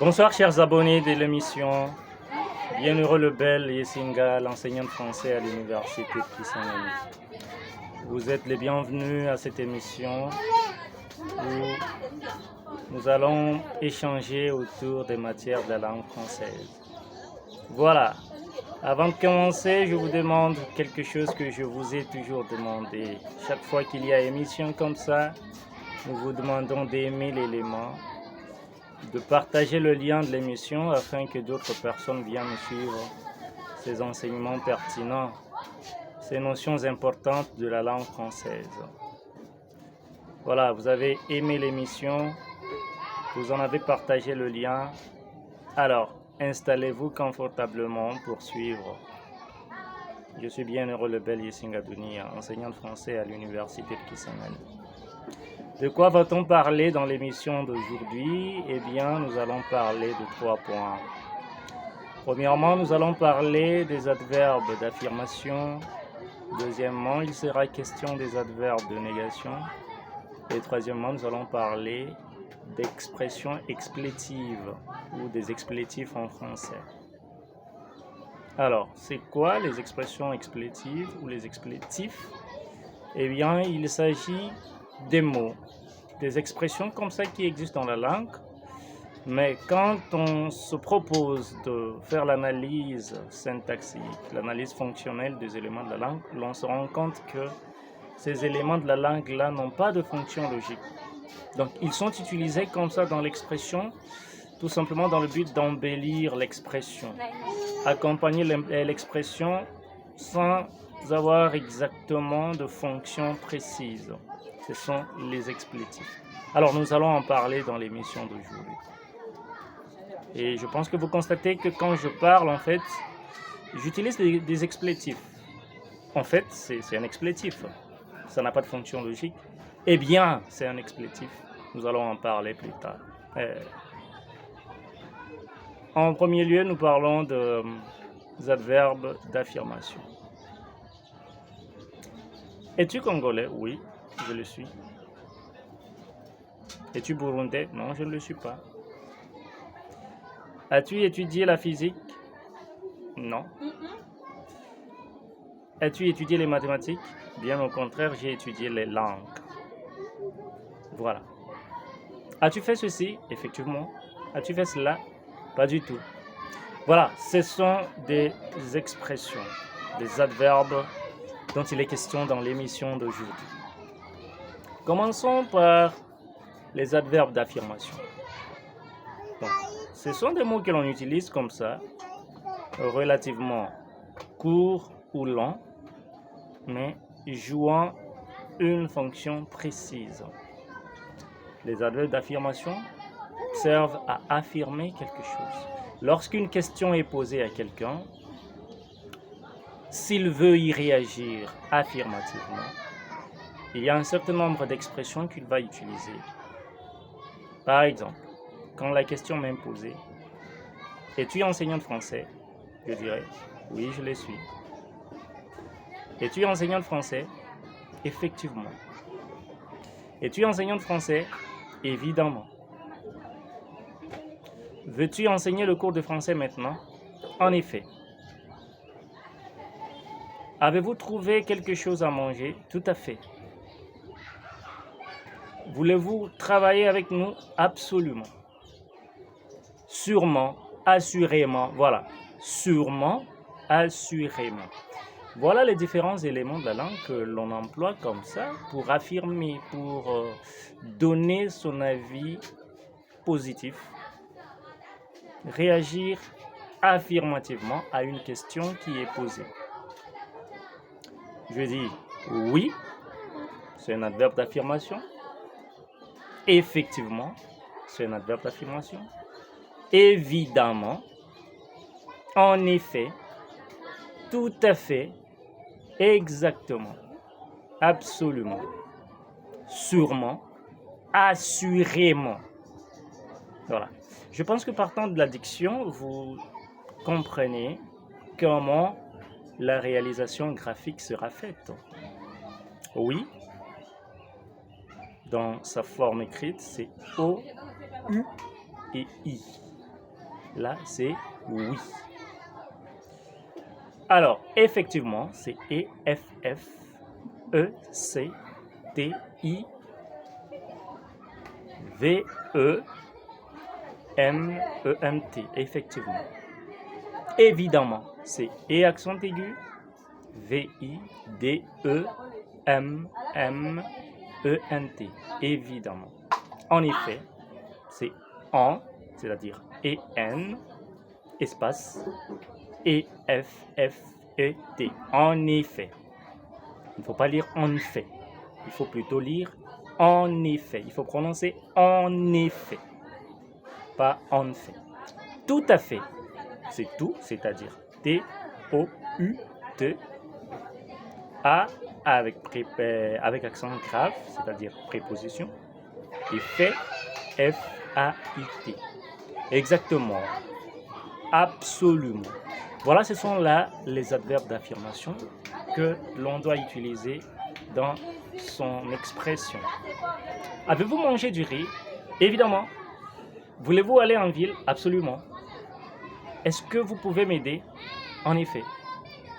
Bonsoir chers abonnés de l'émission. Bienheureux le bel Yesinga, l'enseignant de français à l'université de Kisangani. Vous êtes les bienvenus à cette émission où nous allons échanger autour des matières de la langue française. Voilà, avant de commencer, je vous demande quelque chose que je vous ai toujours demandé. Chaque fois qu'il y a émission comme ça, nous vous demandons d'aimer l'élément, de partager le lien de l'émission afin que d'autres personnes viennent suivre ces enseignements pertinents, ces notions importantes de la langue française. Voilà, vous avez aimé l'émission, vous en avez partagé le lien. Alors, installez-vous confortablement pour suivre. Je suis bien heureux le bel Yesinga Dunia, enseignant de français à l'université de Kisangani. De quoi va-t-on parler dans l'émission d'aujourd'hui? Eh bien, nous allons parler de 3 points. Premièrement, nous allons parler des adverbes d'affirmation. Deuxièmement, il sera question des adverbes de négation. Et troisièmement, nous allons parler d'expressions explétives ou des explétifs en français. Alors, c'est quoi les expressions explétives ou les explétifs? Eh bien, il s'agit des mots, des expressions comme ça qui existent dans la langue, mais quand on se propose de faire l'analyse syntaxique, l'analyse fonctionnelle des éléments de la langue, l'on se rend compte que ces éléments de la langue-là n'ont pas de fonction logique. Donc, ils sont utilisés comme ça dans l'expression, tout simplement dans le but d'embellir l'expression, accompagner l'expression sans avoir exactement de fonction précise. Ce sont les explétifs. Alors, nous allons en parler dans l'émission d'aujourd'hui. Et je pense que vous constatez que quand je parle, en fait, j'utilise des explétifs. En fait, c'est un explétif. Ça n'a pas de fonction logique. Eh bien, c'est un explétif. Nous allons en parler plus tard. En premier lieu, nous parlons des adverbes d'affirmation. Es-tu congolais? Oui, je le suis. Es-tu burundais? Non, je ne le suis pas. As-tu étudié la physique? Non. As-tu étudié les mathématiques? Bien au contraire, j'ai étudié les langues. Voilà. As-tu fait ceci? Effectivement. As-tu fait cela? Pas du tout. Voilà, ce sont des expressions, des adverbes dont il est question dans l'émission d'aujourd'hui. Commençons par les adverbes d'affirmation. Donc, ce sont des mots que l'on utilise comme ça, relativement courts ou longs, mais jouant une fonction précise. Les adverbes d'affirmation servent à affirmer quelque chose. Lorsqu'une question est posée à quelqu'un, s'il veut y réagir affirmativement, il y a un certain nombre d'expressions qu'il va utiliser. Par exemple, quand la question m'est posée, es-tu enseignant de français? Je dirais, oui, je le suis. Es-tu enseignant de français? Effectivement. Es-tu enseignant de français? Évidemment. Veux-tu enseigner le cours de français maintenant? En effet. Avez-vous trouvé quelque chose à manger? Tout à fait. Voulez-vous travailler avec nous? Absolument. Sûrement, assurément, voilà. Sûrement, assurément. Voilà les différents éléments de la langue que l'on emploie comme ça pour affirmer, pour donner son avis positif, réagir affirmativement à une question qui est posée. Je dis oui, c'est un adverbe d'affirmation. Effectivement, c'est un adverbe d'affirmation. Évidemment, en effet, tout à fait, exactement, absolument, sûrement, assurément. Voilà. Je pense que partant de la diction, vous comprenez comment la réalisation graphique sera faite. Oui, dans sa forme écrite, c'est O, U et I. Là, c'est oui. Alors, effectivement, c'est E-F-F-E-C-T-I-V-E-M-E-N-T. Effectivement. Évidemment, c'est E accent aigu, V-I-D-E-M-M-E-N-T. Évidemment. En effet, c'est en, c'est-à-dire E-N, espace, E-F-F-E-T. En effet. Il ne faut pas lire en fait. Il faut plutôt lire en effet. Il faut prononcer en effet. Pas en fait. Tout à fait. C'est tout, c'est-à-dire T-O-U-T. A avec accent grave, c'est-à-dire préposition. Et fait, F-A-I-T. Exactement. Absolument. Voilà, ce sont là les adverbes d'affirmation que l'on doit utiliser dans son expression. Avez-vous mangé du riz? Évidemment. Voulez-vous aller en ville? Absolument. Est-ce que vous pouvez m'aider? En effet.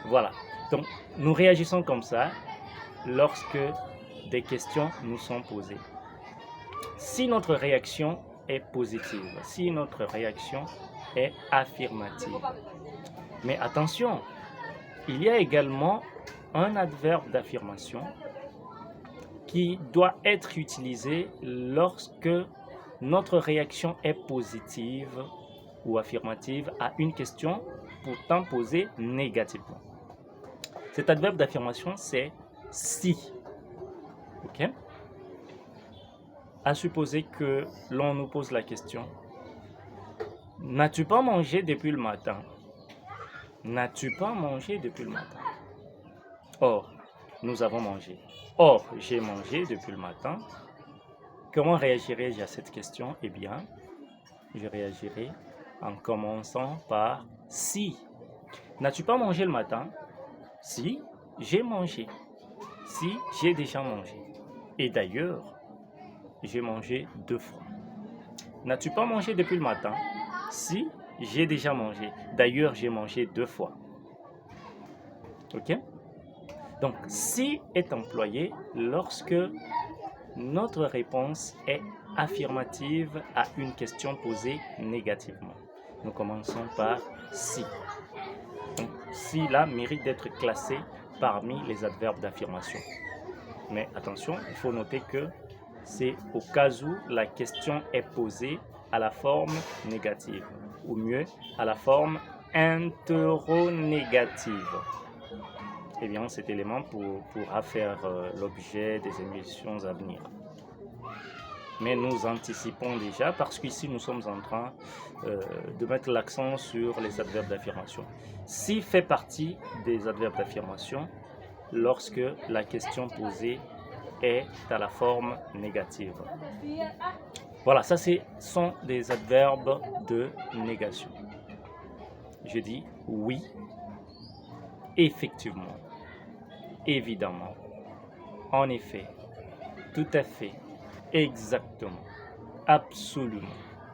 Voilà. Donc, nous réagissons comme ça lorsque des questions nous sont posées. Si notre réaction est positive, si notre réaction est affirmative. Mais attention, il y a également un adverbe d'affirmation qui doit être utilisé lorsque notre réaction est positive ou affirmative à une question pourtant posée négativement. Cet adverbe d'affirmation, c'est si. Ok? À supposer que l'on nous pose la question: n'as-tu pas mangé depuis le matin? N'as-tu pas mangé depuis le matin? Or, nous avons mangé. Or, j'ai mangé depuis le matin. Comment réagirais-je à cette question? Eh bien, je réagirai en commençant par si. N'as-tu pas mangé le matin? Si, j'ai mangé. Si, j'ai déjà mangé. Et d'ailleurs, j'ai mangé 2 fois. N'as-tu pas mangé depuis le matin? Si, j'ai déjà mangé. D'ailleurs, j'ai mangé 2 fois. Ok? Donc, si est employé lorsque notre réponse est affirmative à une question posée négativement. Nous commençons par si. Donc, si là mérite d'être classé parmi les adverbes d'affirmation. Mais attention, il faut noter que c'est au cas où la question est posée à la forme négative, ou mieux, à la forme interronégative. Eh bien, cet élément pourra faire l'objet des émissions à venir. Mais nous anticipons déjà parce qu'ici nous sommes en train de mettre l'accent sur les adverbes d'affirmation. Si fait partie des adverbes d'affirmation lorsque la question posée est à la forme négative. Voilà, ça sont des adverbes de négation. Je dis oui, effectivement, évidemment, en effet, tout à fait, exactement, absolument,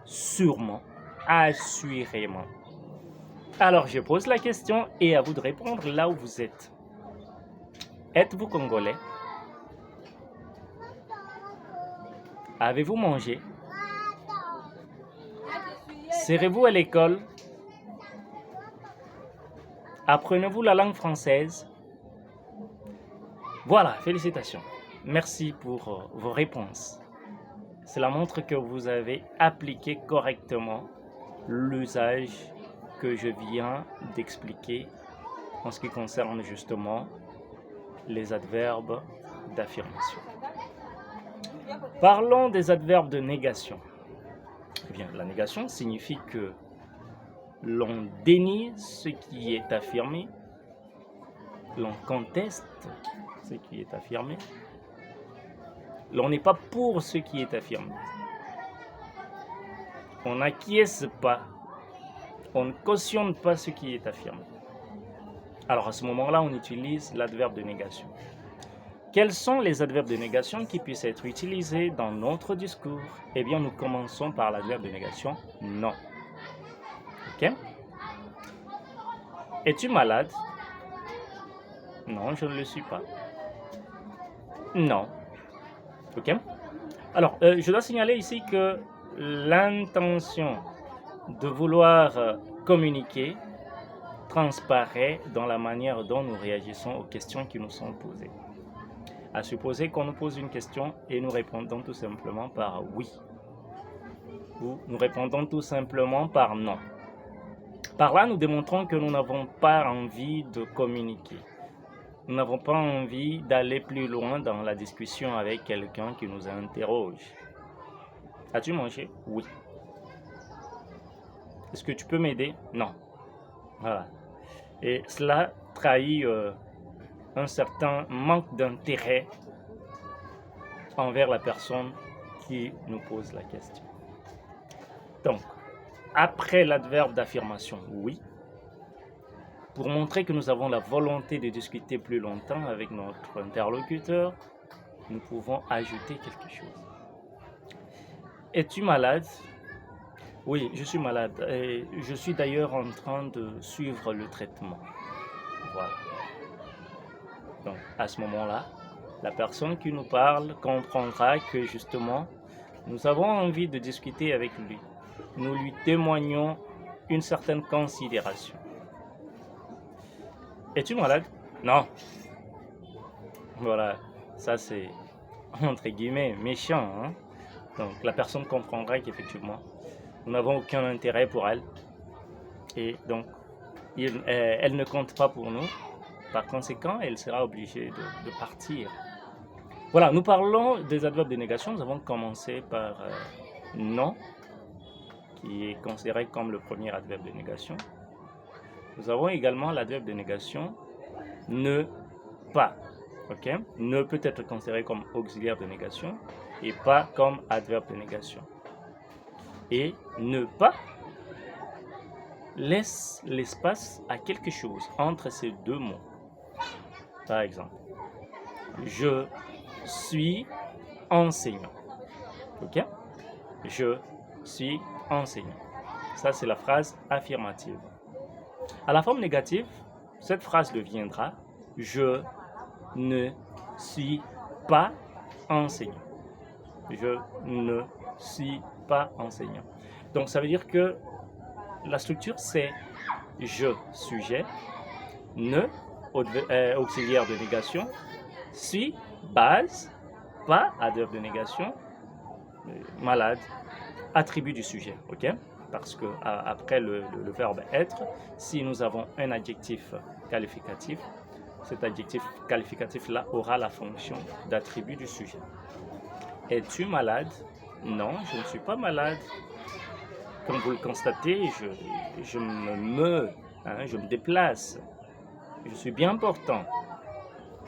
sûrement, assurément. Alors je pose la question et à vous de répondre là où vous êtes. Êtes-vous congolais? Avez-vous mangé? Serez-vous à l'école? Apprenez-vous la langue française? Voilà, félicitations. Merci pour vos réponses. Cela montre que vous avez appliqué correctement l'usage que je viens d'expliquer en ce qui concerne justement les adverbes d'affirmation. Parlons des adverbes de négation. Eh bien, la négation signifie que l'on dénie ce qui est affirmé, l'on conteste ce qui est affirmé, l'on n'est pas pour ce qui est affirmé, on n'acquiesce pas, on ne cautionne pas ce qui est affirmé. Alors à ce moment-là, on utilise l'adverbe de négation. Quels sont les adverbes de négation qui puissent être utilisés dans notre discours? Eh bien, nous commençons par l'adverbe de négation non. Ok? Es-tu malade? Non, je ne le suis pas. Non. Ok? Alors, je dois signaler ici que l'intention de vouloir communiquer transparaît dans la manière dont nous réagissons aux questions qui nous sont posées. À supposer qu'on nous pose une question et nous répondons tout simplement par oui, ou nous répondons tout simplement par non. Par là, nous démontrons que nous n'avons pas envie de communiquer. Nous n'avons pas envie d'aller plus loin dans la discussion avec quelqu'un qui nous interroge. As-tu mangé? Oui. Est-ce que tu peux m'aider? Non. Voilà. Et cela trahit un certain manque d'intérêt envers la personne qui nous pose la question. Donc, après l'adverbe d'affirmation, oui, pour montrer que nous avons la volonté de discuter plus longtemps avec notre interlocuteur, nous pouvons ajouter quelque chose. Es-tu malade? Oui, je suis malade. Et je suis d'ailleurs en train de suivre le traitement. Voilà. Donc, à ce moment-là, la personne qui nous parle comprendra que justement, nous avons envie de discuter avec lui. Nous lui témoignons une certaine considération. Es-tu malade? Non. Voilà, ça c'est entre guillemets méchant. Hein? Donc la personne comprendra qu'effectivement, nous n'avons aucun intérêt pour elle. Et donc, elle ne compte pas pour nous. Par conséquent, elle sera obligée de partir. Voilà, nous parlons des adverbes de négation. Nous avons commencé par non, qui est considéré comme le premier adverbe de négation. Nous avons également l'adverbe de négation ne pas. Ok? Ne peut être considéré comme auxiliaire de négation et pas comme adverbe de négation. Et ne pas laisse l'espace à quelque chose entre ces deux mots. Par exemple, je suis enseignant. Ok? Je suis enseignant. Ça, c'est la phrase affirmative. À la forme négative, cette phrase deviendra je ne suis pas enseignant. Je ne suis pas enseignant. Donc, ça veut dire que la structure, c'est je, sujet, ne, auxiliaire de négation, suis, base, pas, adverbe de négation, malade, attribut du sujet, ok? Parce que après le verbe être, si nous avons un adjectif qualificatif, cet adjectif qualificatif-là aura la fonction d'attribut du sujet. Es-tu malade? Non, je ne suis pas malade. Comme vous le constatez, je me déplace. Je suis bien portant.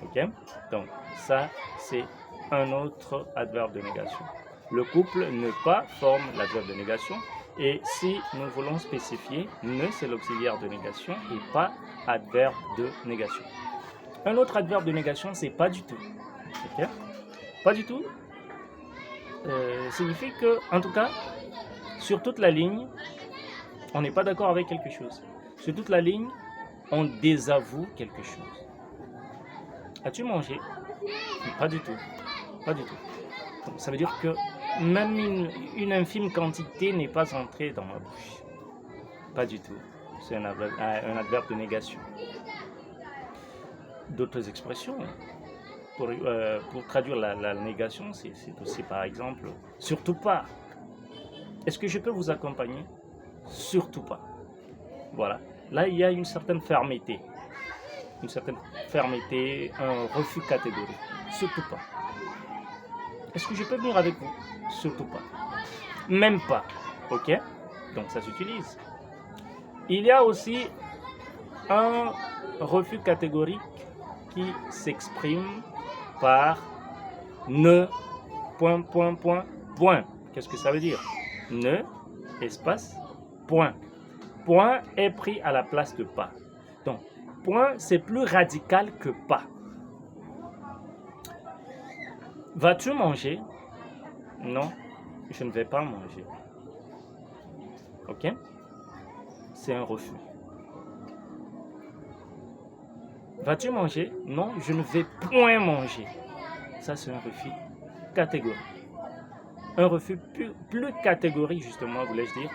Ok? Donc, ça, c'est un autre adverbe de négation. Le couple ne pas forme l'adverbe de négation. Et si nous voulons spécifier, ne, c'est l'auxiliaire de négation et pas adverbe de négation. Un autre adverbe de négation, c'est pas du tout. Ok? Pas du tout signifie que, en tout cas, sur toute la ligne, on n'est pas d'accord avec quelque chose. Sur toute la ligne, on désavoue quelque chose. As-tu mangé? Pas du tout. Pas du tout. Donc, ça veut dire que même une infime quantité n'est pas entrée dans ma bouche. Pas du tout. C'est un adverbe de négation. D'autres expressions pour traduire la négation, c'est aussi par exemple surtout pas. Est-ce que je peux vous accompagner? Surtout pas. Voilà. Là, il y a une certaine fermeté. Une certaine fermeté, un refus catégorique. Surtout pas. Est-ce que je peux venir avec vous? Surtout pas. Même pas. Ok? Donc ça s'utilise. Il y a aussi un refus catégorique qui s'exprime par ne, point. Qu'est-ce que ça veut dire? Ne, espace, point. Point est pris à la place de pas. Donc, point, c'est plus radical que pas. Vas-tu manger? Non, je ne vais pas manger. Ok? c'est un refus. Vas-tu manger? Non, je ne vais point manger. Ça, c'est un refus catégorique. Un refus plus catégorique, justement, voulais-je dire.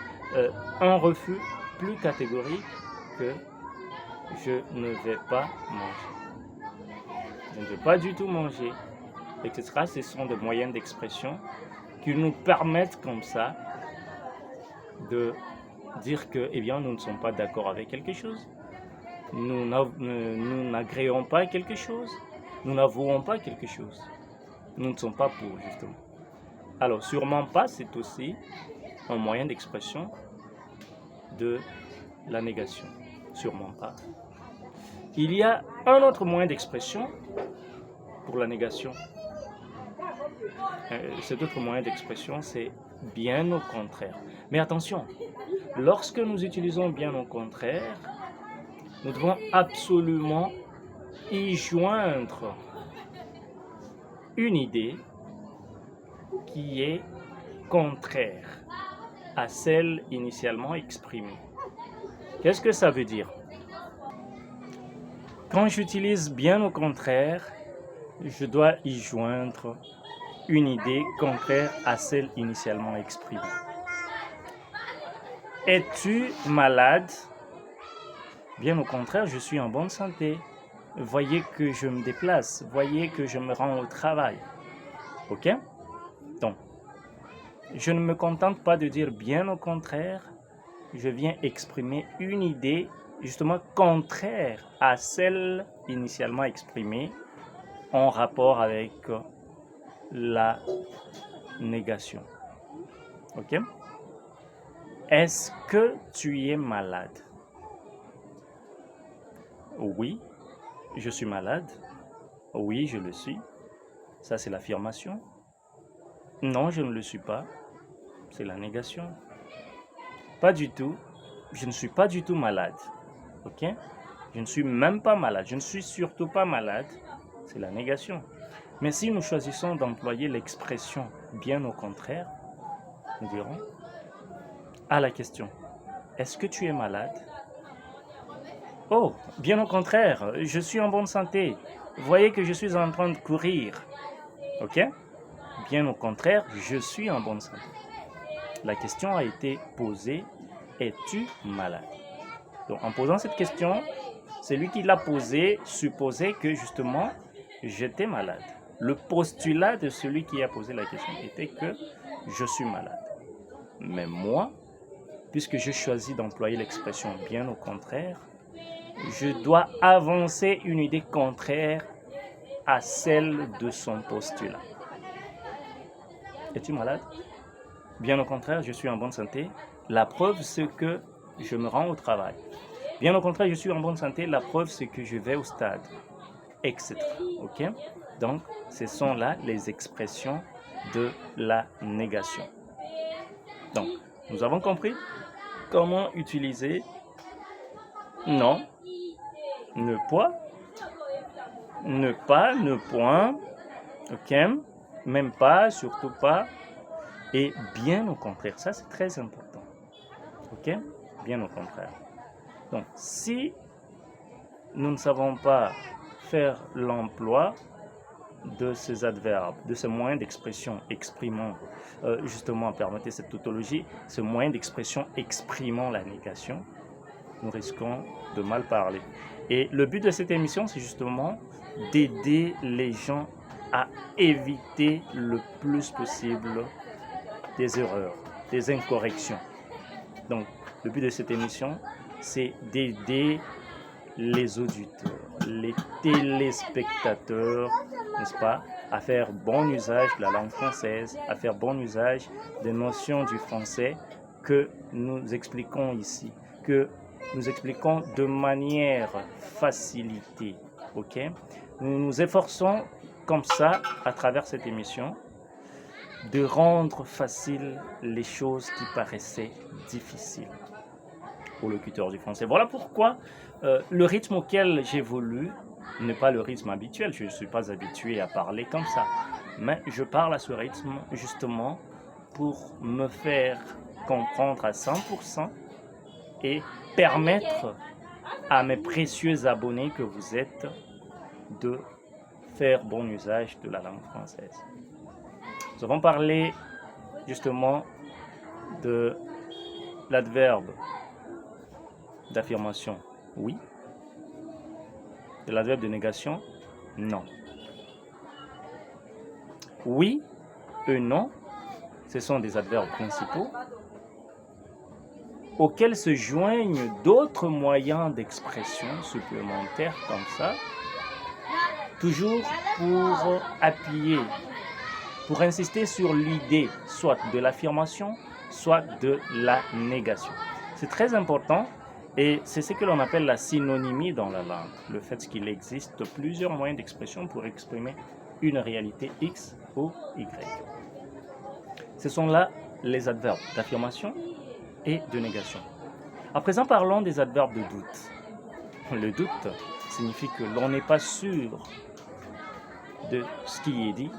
Un refus plus catégorique que je ne vais pas manger. Je ne vais pas du tout manger, etc. Ce sont des moyens d'expression qui nous permettent comme ça de dire que, eh bien, nous ne sommes pas d'accord avec quelque chose. Nous n'agréons pas quelque chose. Nous n'avouons pas quelque chose. Nous ne sommes pas pour, justement. Alors, sûrement pas, c'est aussi un moyen d'expression de la négation. Sûrement pas. Il y a un autre moyen d'expression pour la négation. Cet autre moyen d'expression, c'est bien au contraire. Mais attention, lorsque nous utilisons bien au contraire, nous devons absolument y joindre une idée qui est contraire à celle initialement exprimée. Qu'est-ce que ça veut dire? Quand j'utilise bien au contraire, je dois y joindre une idée contraire à celle initialement exprimée. Es-tu malade? Bien au contraire, je suis en bonne santé. Voyez que je me déplace, voyez que je me rends au travail. Ok? Donc, je ne me contente pas de dire bien au contraire, je viens exprimer une idée justement contraire à celle initialement exprimée en rapport avec la négation. Ok? Est-ce que tu es malade? Oui, je suis malade. Oui, je le suis. Ça, c'est l'affirmation. Non, je ne le suis pas. C'est la négation. Pas du tout. Je ne suis pas du tout malade. Ok? Je ne suis même pas malade. Je ne suis surtout pas malade. C'est la négation. Mais si nous choisissons d'employer l'expression bien au contraire, nous dirons à la question, est-ce que tu es malade? Oh, bien au contraire, je suis en bonne santé. Voyez que je suis en train de courir. Ok? Bien au contraire, je suis en bonne santé. La question a été posée, es-tu malade? Donc en posant cette question, celui qui l'a posée supposait que justement, j'étais malade. Le postulat de celui qui a posé la question était que je suis malade. Mais moi, puisque je choisis d'employer l'expression bien au contraire, je dois avancer une idée contraire à celle de son postulat. Es-tu malade? Bien au contraire, je suis en bonne santé. La preuve, c'est que je me rends au travail. Bien au contraire, je suis en bonne santé. La preuve, c'est que je vais au stade, etc. Ok? Donc, ce sont là les expressions de la négation. Donc, nous avons compris comment utiliser non, ne pas, ne point, ok, même pas, surtout pas, et bien au contraire. Ça, c'est très important. Ok? Bien au contraire. Donc, si nous ne savons pas faire l'emploi de ces adverbes, de ce moyen d'expression exprimant, justement, permettez cette tautologie, ce moyen d'expression exprimant la négation, nous risquons de mal parler. Et le but de cette émission, c'est justement d'aider les gens à éviter le plus possible des erreurs, des incorrections. Donc, le but de cette émission, c'est d'aider les auditeurs, les téléspectateurs, n'est-ce pas, à faire bon usage de la langue française, à faire bon usage des notions du français que nous expliquons ici, que nous expliquons de manière facilitée. Ok? Nous nous efforçons comme ça, à travers cette émission, de rendre facile les choses qui paraissaient difficiles aux locuteurs du français. Voilà pourquoi le rythme auquel j'évolue n'est pas le rythme habituel. Je ne suis pas habitué à parler comme ça. Mais je parle à ce rythme justement pour me faire comprendre à 100% et permettre à mes précieux abonnés que vous êtes de faire bon usage de la langue française. Nous avons parlé justement de l'adverbe d'affirmation, oui. De l'adverbe de négation, non. Oui et non, ce sont des adverbes principaux auxquels se joignent d'autres moyens d'expression supplémentaires comme ça, toujours pour appuyer, pour insister sur l'idée soit de l'affirmation, soit de la négation. C'est très important et c'est ce que l'on appelle la synonymie dans la langue, le fait qu'il existe plusieurs moyens d'expression pour exprimer une réalité X ou Y. Ce sont là les adverbes d'affirmation et de négation. À présent, parlons des adverbes de doute. Le doute signifie que l'on n'est pas sûr de ce qui est dit.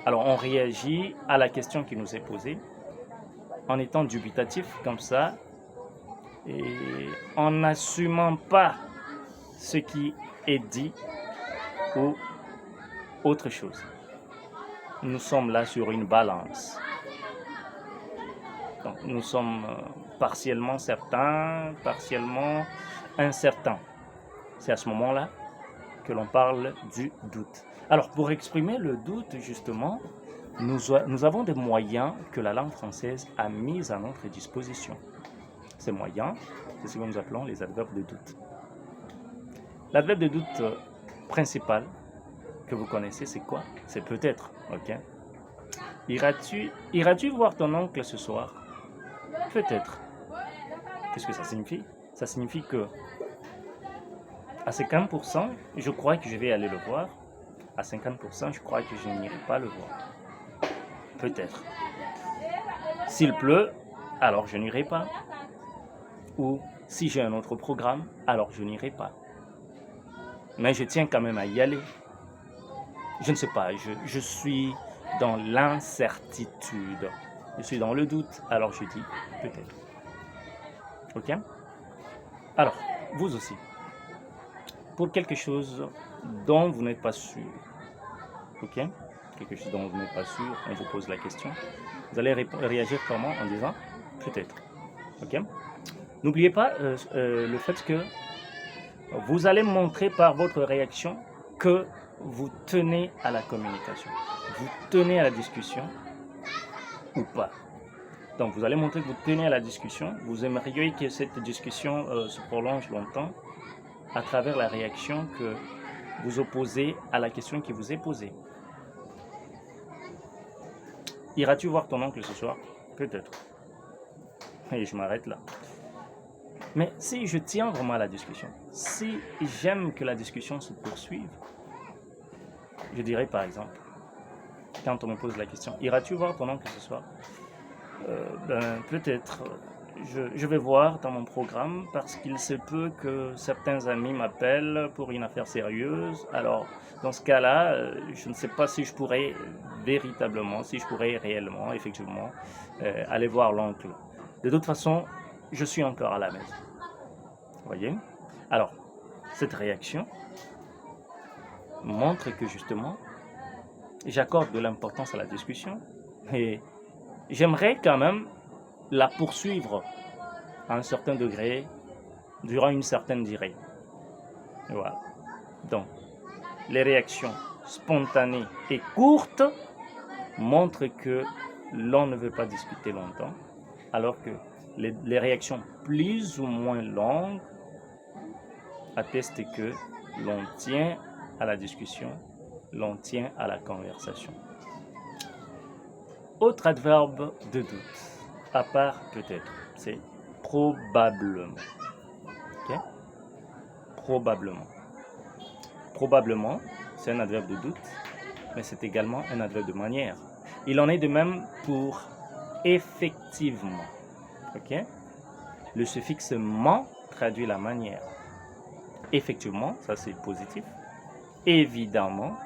Alors, on réagit à la question qui nous est posée en étant dubitatif comme ça et en n'assumant pas ce qui est dit ou autre chose. Nous sommes là sur une balance. Donc, nous sommes partiellement certains, partiellement incertains. C'est à ce moment-là que l'on parle du doute. Alors, pour exprimer le doute, justement, nous avons des moyens que la langue française a mis à notre disposition. Ces moyens, c'est ce que nous appelons les adverbes de doute. L'adverbe de doute principal que vous connaissez, c'est quoi? C'est peut-être, ok? Iras-tu voir ton oncle ce soir? Peut-être. Qu'est-ce que ça signifie? Ça signifie que à 50%, je crois que je vais aller le voir. À 50%, je crois que je n'irai pas le voir. Peut-être. S'il pleut, alors je n'irai pas. Ou si j'ai un autre programme, alors je n'irai pas. Mais je tiens quand même à y aller. Je ne sais pas, je suis dans l'incertitude. Je suis dans le doute, alors je dis peut-être. Ok? Alors, vous aussi, pour quelque chose dont vous n'êtes pas sûr, ok? Quelque chose dont vous n'êtes pas sûr, on vous pose la question. Vous allez réagir comment? En disant peut-être. Ok? N'oubliez pas le fait que vous allez montrer par votre réaction que vous tenez à la communication, vous tenez à la discussion ou pas. Donc vous allez montrer que vous tenez à la discussion, vous aimeriez que cette discussion se prolonge longtemps à travers la réaction que vous opposez à la question qui vous est posée. Iras-tu voir ton oncle ce soir? Peut-être. Et je m'arrête là. Mais si je tiens vraiment à la discussion, si j'aime que la discussion se poursuive, je dirais par exemple, quand on me pose la question, iras-tu voir ton oncle ce soir? Peut-être. Je vais voir dans mon programme parce qu'il se peut que certains amis m'appellent pour une affaire sérieuse. Alors, dans ce cas-là, je ne sais pas si je pourrais véritablement, si je pourrais réellement, effectivement, aller voir l'oncle. De toute façon, je suis encore à la maison. Vous voyez? Alors, cette réaction montre que justement, j'accorde de l'importance à la discussion et j'aimerais quand même la poursuivre à un certain degré, durant une certaine durée. Voilà. Donc, les réactions spontanées et courtes montrent que l'on ne veut pas discuter longtemps, alors que les réactions plus ou moins longues attestent que l'on tient à la discussion, l'on tient à la conversation. Autre adverbe de doute, à part peut-être, c'est probablement. Okay? Probablement. Probablement, c'est un adverbe de doute, mais c'est également un adverbe de manière. Il en est de même pour effectivement. Okay? Le suffixe ment traduit la manière. Effectivement, ça c'est positif. Évidemment,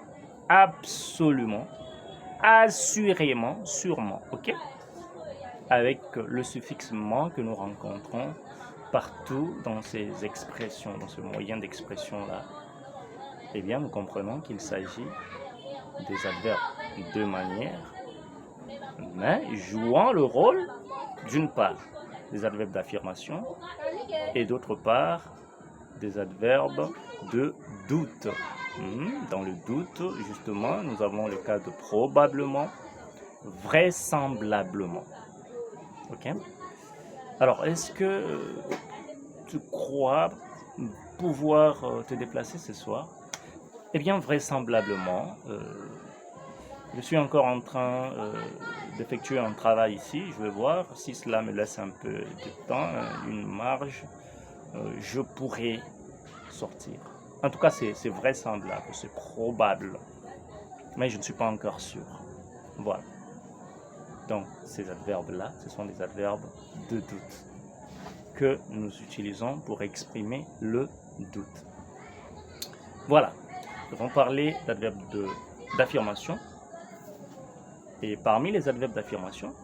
absolument, assurément, sûrement. Ok? avec le suffixe ment que nous rencontrons partout dans ces expressions, dans ce moyen d'expression-là, eh bien, nous comprenons qu'il s'agit des adverbes de manière, mais jouant le rôle, d'une part, des adverbes d'affirmation et d'autre part, des adverbes de doute. Dans le doute, justement, nous avons le cas de probablement, vraisemblablement. Ok? Alors, est-ce que tu crois pouvoir te déplacer ce soir? Eh bien, vraisemblablement, je suis encore en train d'effectuer un travail ici. Je vais voir si cela me laisse un peu de temps, une marge. Je pourrais sortir. En tout cas, c'est vraisemblable, c'est probable. Mais je ne suis pas encore sûr. Voilà. Donc, ces adverbes-là, ce sont des adverbes de doute que nous utilisons pour exprimer le doute. Voilà. Nous avons parlé d'adverbes d'affirmation. Et parmi les adverbes d'affirmation,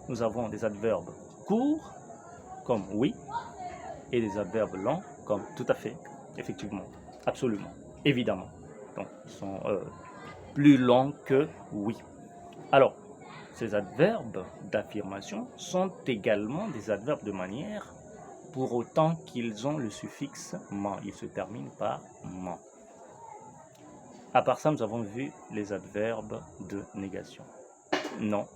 nous avons des adverbes courts, comme oui, et des adverbes longs, comme tout à fait, effectivement, absolument, évidemment. Donc, ils sont plus longs que oui. Alors, ces adverbes d'affirmation sont également des adverbes de manière, pour autant qu'ils ont le suffixe ment. Ils se terminent par ment. À part ça, nous avons vu les adverbes de négation. Non,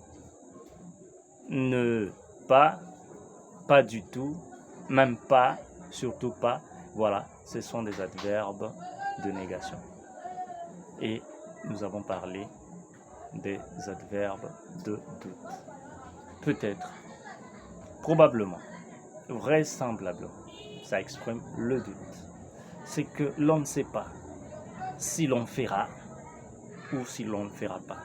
ne, pas, pas du tout, même pas, surtout pas. Voilà, ce sont des adverbes de négation. Et nous avons parlé des adverbes de doute. Peut-être, probablement, vraisemblablement, ça exprime le doute. C'est que l'on ne sait pas si l'on fera ou si l'on ne fera pas.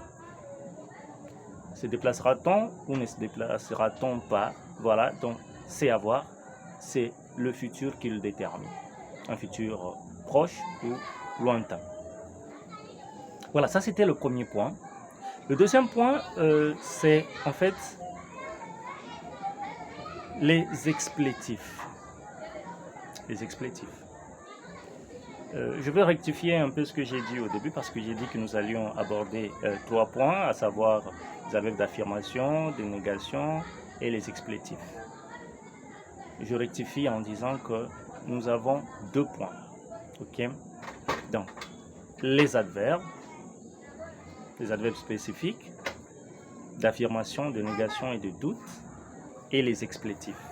Se déplacera-t-on ou ne se déplacera-t-on pas? Voilà, donc c'est à voir, c'est le futur qui le détermine. Un futur proche ou lointain. Voilà, ça c'était le premier point. Le deuxième point, c'est en fait les explétifs. Les explétifs. Je vais rectifier un peu ce que j'ai dit au début parce que j'ai dit que nous allions aborder 3 points, à savoir les adverbes d'affirmation, de négation et les explétifs. Je rectifie en disant que nous avons 2 points. Ok? Donc, les adverbes spécifiques d'affirmation, de négation et de doute et les explétifs.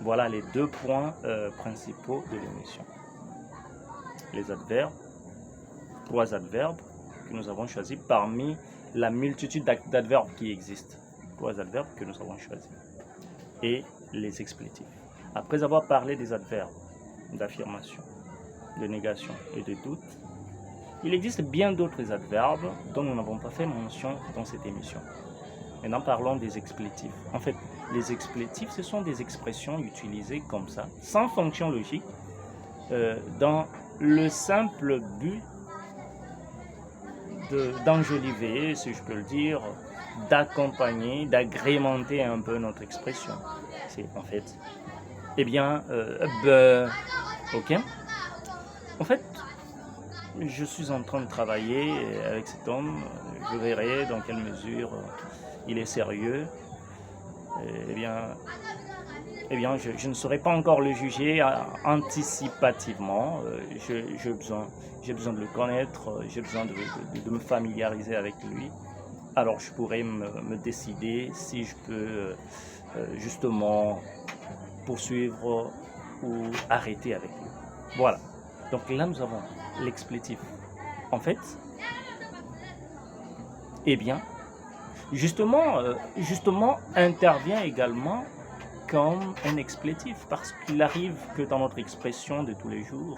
Voilà les 2 points principaux de l'émission. Les adverbes, 3 adverbes que nous avons choisis parmi la multitude d'adverbes qui existent. 3 adverbes que nous avons choisis. Et les explétifs. Après avoir parlé des adverbes d'affirmation, de négation et de doute, il existe bien d'autres adverbes dont nous n'avons pas fait mention dans cette émission. Maintenant, parlons des explétifs. En fait, les explétifs, ce sont des expressions utilisées comme ça, sans fonction logique, dans le simple but d'enjoliver, si je peux le dire, d'accompagner, d'agrémenter un peu notre expression. C'est en fait, eh bien, ok. En fait, je suis en train de travailler avec cet homme, je verrai dans quelle mesure il est sérieux. Eh bien, je ne saurais pas encore le juger anticipativement. J'ai besoin de le connaître, j'ai besoin de me familiariser avec lui. Alors je pourrais me décider si je peux justement poursuivre ou arrêter avec lui. Voilà. Donc là, nous avons l'explétif. En fait, eh bien, justement intervient également comme un explétif, parce qu'il arrive que dans notre expression de tous les jours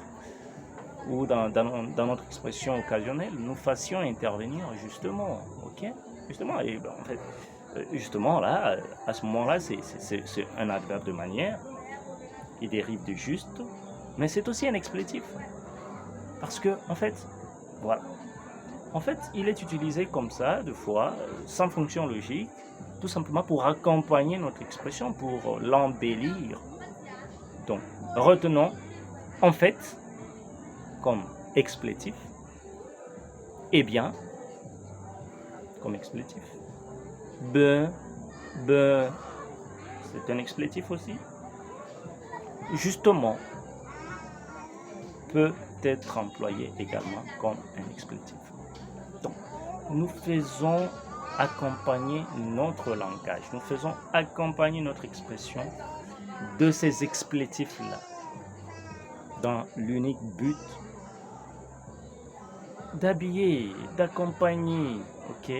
ou dans notre expression occasionnelle, nous fassions intervenir justement, ok? Justement, et ben, en fait, justement là, à ce moment-là, c'est un adverbe de manière, il dérive de juste, mais c'est aussi un explétif, parce que en fait, voilà, en fait, il est utilisé comme ça, de fois, sans fonction logique, tout simplement pour accompagner notre expression, pour l'embellir. Donc, retenons en fait comme explétif, et bien comme explétif. Ben, c'est un explétif aussi. Justement, peut être employé également comme un explétif. Donc, nous faisons accompagner notre langage, nous faisons accompagner notre expression de ces explétifs-là, dans l'unique but d'habiller, d'accompagner, ok,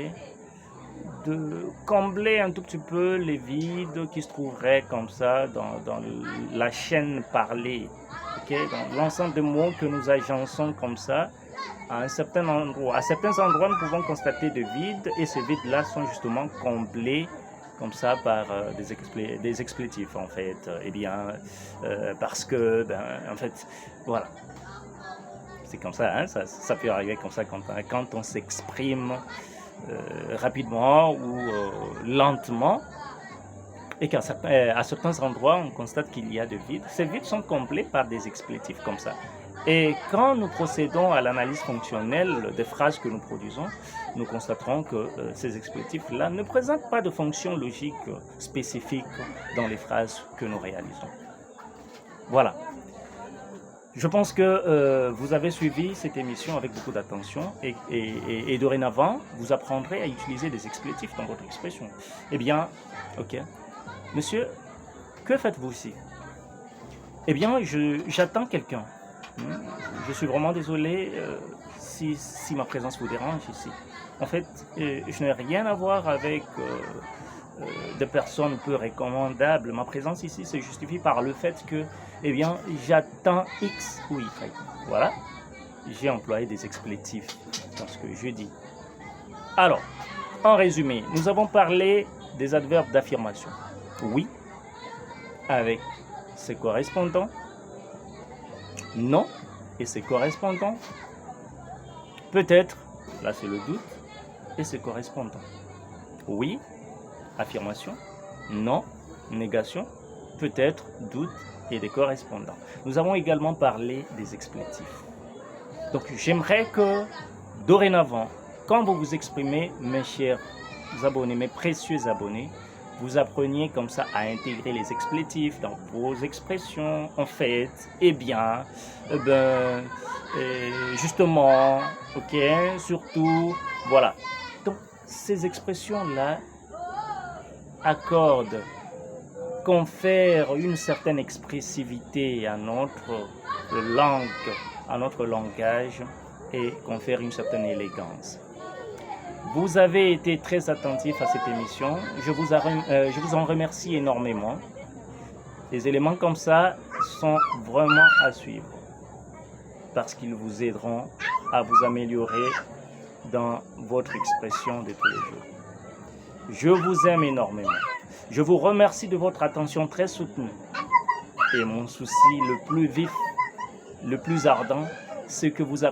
de combler un tout petit peu les vides qui se trouveraient comme ça dans la chaîne parlée, ok, dans l'ensemble de mots que nous agençons comme ça à un certain endroit. À certains endroits, nous pouvons constater des vides et ces vides-là sont justement comblés comme ça par des explétifs en fait. Eh bien, parce que, en fait, voilà. C'est comme ça, hein, ça peut arriver comme ça quand on s'exprime rapidement ou lentement et qu'à certains endroits on constate qu'il y a des vides. Ces vides sont comblés par des explétifs comme ça. Et quand nous procédons à l'analyse fonctionnelle des phrases que nous produisons, nous constaterons que ces explétifs-là ne présentent pas de fonction logique spécifique dans les phrases que nous réalisons. Voilà. Je pense que vous avez suivi cette émission avec beaucoup d'attention et dorénavant, vous apprendrez à utiliser des explétifs dans votre expression. Eh bien, ok. Monsieur, que faites-vous ici? Eh bien, j'attends quelqu'un. Je suis vraiment désolé si ma présence vous dérange ici. En fait, je n'ai rien à voir avec de personnes peu recommandables. Ma présence ici se justifie par le fait que, eh bien, j'attends X ou Y. Voilà, j'ai employé des explétifs dans ce que je dis. Alors, en résumé, nous avons parlé des adverbes d'affirmation. Oui, avec ses correspondants. Non, et ses correspondants. Peut-être, là c'est le doute, et ses correspondants. Oui, affirmation. Non, négation. Peut-être, doute et des correspondants. Nous avons également parlé des explétifs. Donc j'aimerais que, dorénavant, quand vous vous exprimez, mes chers abonnés, mes précieux abonnés, vous appreniez comme ça à intégrer les explétifs dans vos expressions. En fait, eh bien, justement, ok, surtout, voilà. Donc, ces expressions-là accordent, confèrent une certaine expressivité à notre langue, à notre langage et confèrent une certaine élégance. Vous avez été très attentifs à cette émission. Je vous en remercie énormément. Les éléments comme ça sont vraiment à suivre parce qu'ils vous aideront à vous améliorer dans votre expression de tous les jours. Je vous aime énormément. Je vous remercie de votre attention très soutenue. Et mon souci le plus vif, le plus ardent, ce que vous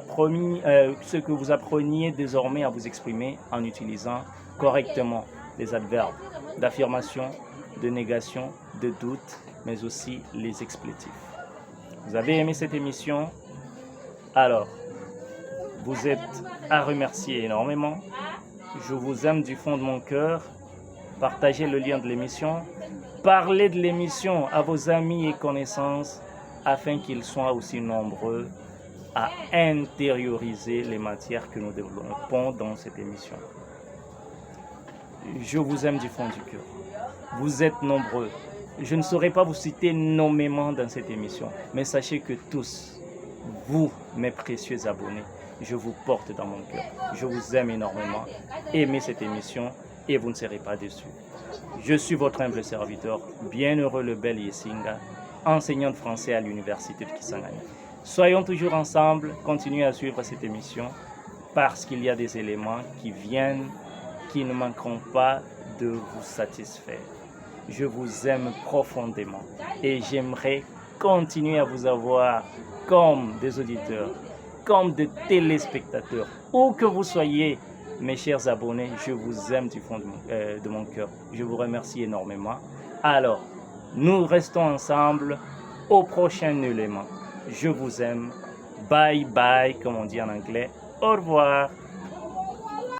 appreniez désormais à vous exprimer en utilisant correctement les adverbes d'affirmation, de négation, de doute, mais aussi les explétifs. Vous avez aimé cette émission? Alors, vous êtes à remercier énormément. Je vous aime du fond de mon cœur. Partagez le lien de l'émission. Parlez de l'émission à vos amis et connaissances afin qu'ils soient aussi nombreux à intérioriser les matières que nous développons dans cette émission. Je vous aime du fond du cœur. Vous êtes nombreux. Je ne saurais pas vous citer nommément dans cette émission, mais sachez que tous, vous, mes précieux abonnés, je vous porte dans mon cœur. Je vous aime énormément. Aimez cette émission et vous ne serez pas déçus. Je suis votre humble serviteur, Bienheureux Lebel Yesinga, enseignant de français à l'université de Kisangani. Soyons toujours ensemble, continuez à suivre cette émission parce qu'il y a des éléments qui viennent, qui ne manqueront pas de vous satisfaire. Je vous aime profondément et j'aimerais continuer à vous avoir comme des auditeurs, comme des téléspectateurs, où que vous soyez, Mes chers abonnés, je vous aime du fond de mon cœur. Je vous remercie énormément. Alors, nous restons ensemble au prochain élément. Je vous aime. Bye bye, comme on dit en anglais. Au revoir.